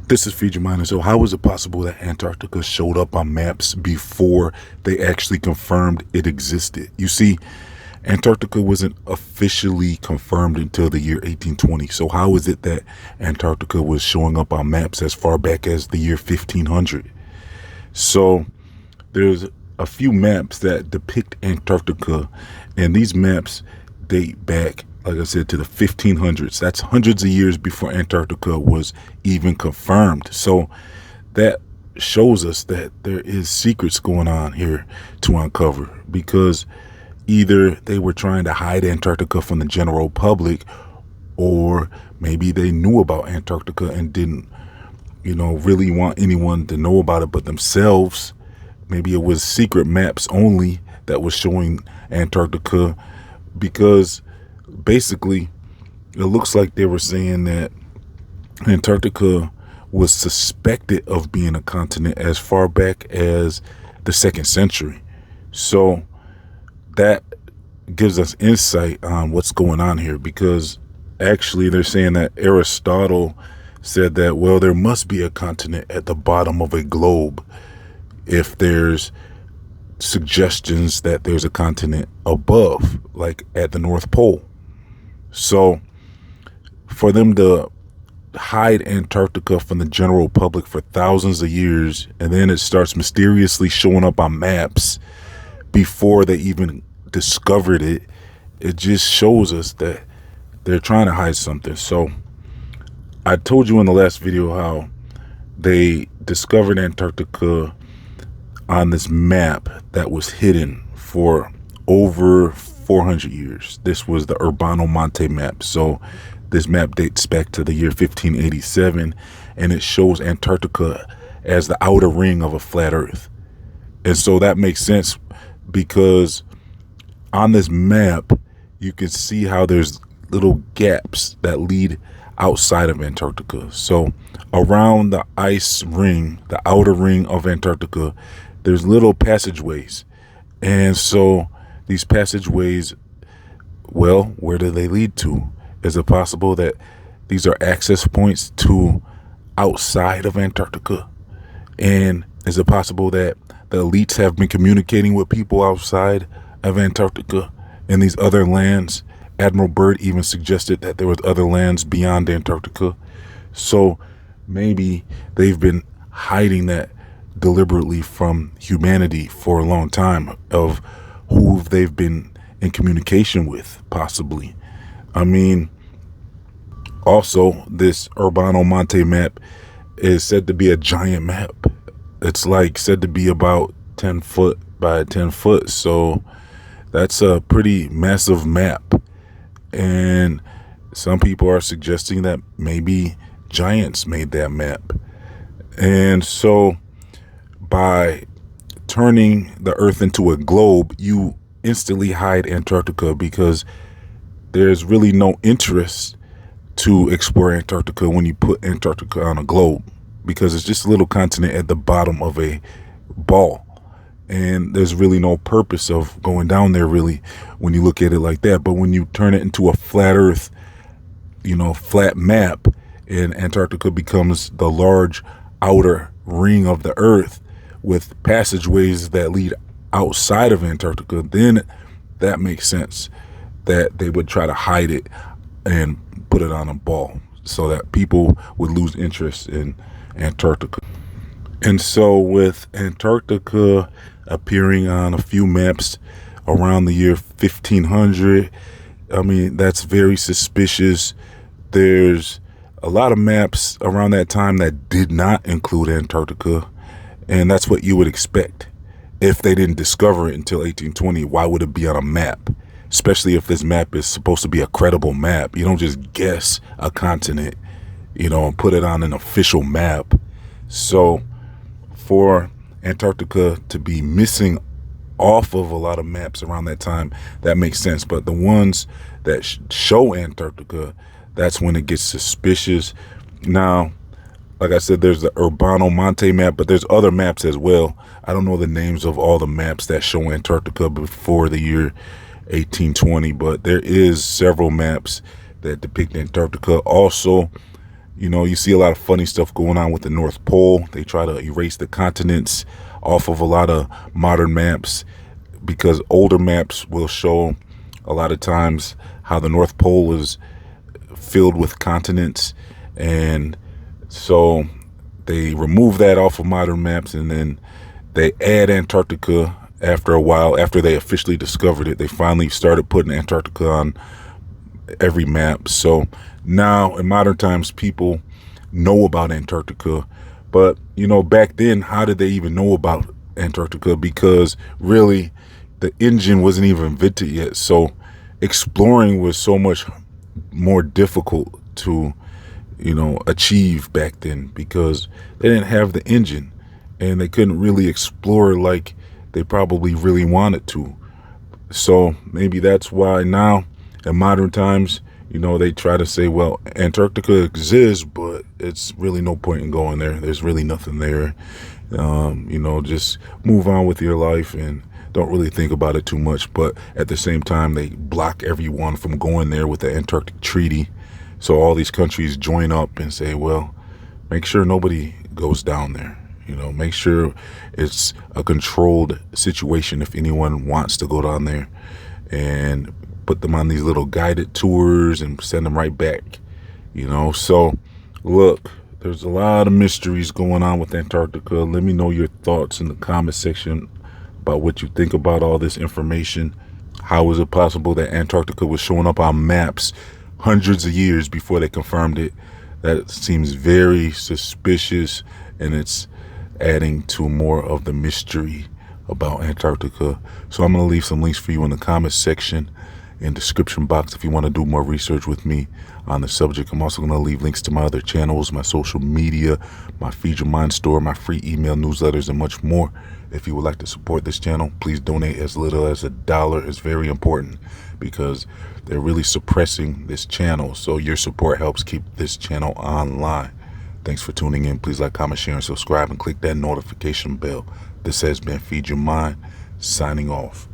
This is Fiji Miner. So how is it possible that Antarctica showed up on maps before they actually confirmed it existed? You see, Antarctica wasn't officially confirmed until the year 1820. So how is it that Antarctica was showing up on maps as far back as the year 1500? So there's a few maps that depict Antarctica, and these maps date back, like I said, to the 1500s. That's hundreds of years before Antarctica was even confirmed. So that shows us that there is secrets going on here to uncover, because either they were trying to hide Antarctica from the general public, or maybe they knew about Antarctica and didn't, really want anyone to know about it but themselves. Maybe it was secret maps only that was showing Antarctica, because basically it looks like they were saying that Antarctica was suspected of being a continent as far back as the 2nd century. So that gives us insight on what's going on here, because actually they're saying that Aristotle said that, well, there must be a continent at the bottom of a globe if there's suggestions that there's a continent above, like at the North Pole. So for them to hide Antarctica from the general public for thousands of years, and then it starts mysteriously showing up on maps before they even discovered it, it just shows us that they're trying to hide something. So I told you in the last video how they discovered Antarctica on this map that was hidden for over 400 years. This was the Urbano Monte map. So this map dates back to the year 1587, and it shows Antarctica as the outer ring of a flat Earth. And so that makes sense, because on this map you can see how there's little gaps that lead outside of Antarctica. So around the ice ring, the outer ring of Antarctica, there's little passageways. And so these passageways, well, where do they lead to? Is it possible that these are access points to outside of Antarctica? And is it possible that the elites have been communicating with people outside of Antarctica and these other lands? Admiral Byrd even suggested that there was other lands beyond Antarctica. So maybe they've been hiding that deliberately from humanity for a long time, of who they've been in communication with, possibly. I mean, also, this Urbano Monte map is said to be a giant map. It's like said to be about 10 foot by 10 foot. So that's a pretty massive map. And some people are suggesting that maybe giants made that map. And so by turning the Earth into a globe, you instantly hide Antarctica, because there's really no interest to explore Antarctica when you put Antarctica on a globe, because it's just a little continent at the bottom of a ball. And there's really no purpose of going down there, really, when you look at it like that. But when you turn it into a flat Earth, flat map, and Antarctica becomes the large outer ring of the Earth with passageways that lead outside of Antarctica, then that makes sense that they would try to hide it and put it on a ball so that people would lose interest in Antarctica. And so with Antarctica appearing on a few maps around the year 1500, I mean, that's very suspicious. There's a lot of maps around that time that did not include Antarctica, and that's what you would expect. If they didn't discover it until 1820, why would it be on a map? Especially if this map is supposed to be a credible map. You don't just guess a continent, and put it on an official map. So for Antarctica to be missing off of a lot of maps around that time, that makes sense. But the ones that show Antarctica, that's when it gets suspicious. Now, like I said, there's the Urbano Monte map, but there's other maps as well. I don't know the names of all the maps that show Antarctica before the year 1820, but there is several maps that depict Antarctica. Also, You know, you see a lot of funny stuff going on with the North Pole. They try to erase the continents off of a lot of modern maps because older maps will show a lot of times how the North Pole is filled with continents. And so they remove that off of modern maps, and then they add Antarctica after a while. After they officially discovered it, they finally started putting Antarctica on every map. So now in modern times, people know about Antarctica. But, you know, back then, how did they even know about Antarctica? Because really, the engine wasn't even invented yet. So exploring was so much more difficult to, you know, achieve back then because they didn't have the engine and they couldn't really explore like they probably really wanted to. So maybe that's why now in modern times, you know, they try to say, well, Antarctica exists, but it's really no point in going there. There's really nothing there. You know, just move on with your life and don't really think about it too much. But at the same time, they block everyone from going there with the Antarctic Treaty. So all these countries join up and say, well, make sure nobody goes down there. You know, make sure it's a controlled situation if anyone wants to go down there, and put them on these little guided tours and send them right back. You know, so look, there's a lot of mysteries going on with Antarctica. Let me know your thoughts in the comment section about what you think about all this information. How is it possible that Antarctica was showing up on maps hundreds of years before they confirmed it? That seems very suspicious, and it's adding to more of the mystery about Antarctica. So I'm going to leave some links for you in the comment section and description box if you want to do more research with me on the subject. I'm also going to leave links to my other channels, my social media, my Feed Your Mind store, my free email newsletters, and much more. If you would like to support this channel, please donate as little as $1. It's very important because they're really suppressing this channel. So your support helps keep this channel online. Thanks for tuning in. Please like, comment, share, and subscribe, and click that notification bell. This has been Feed Your Mind, signing off.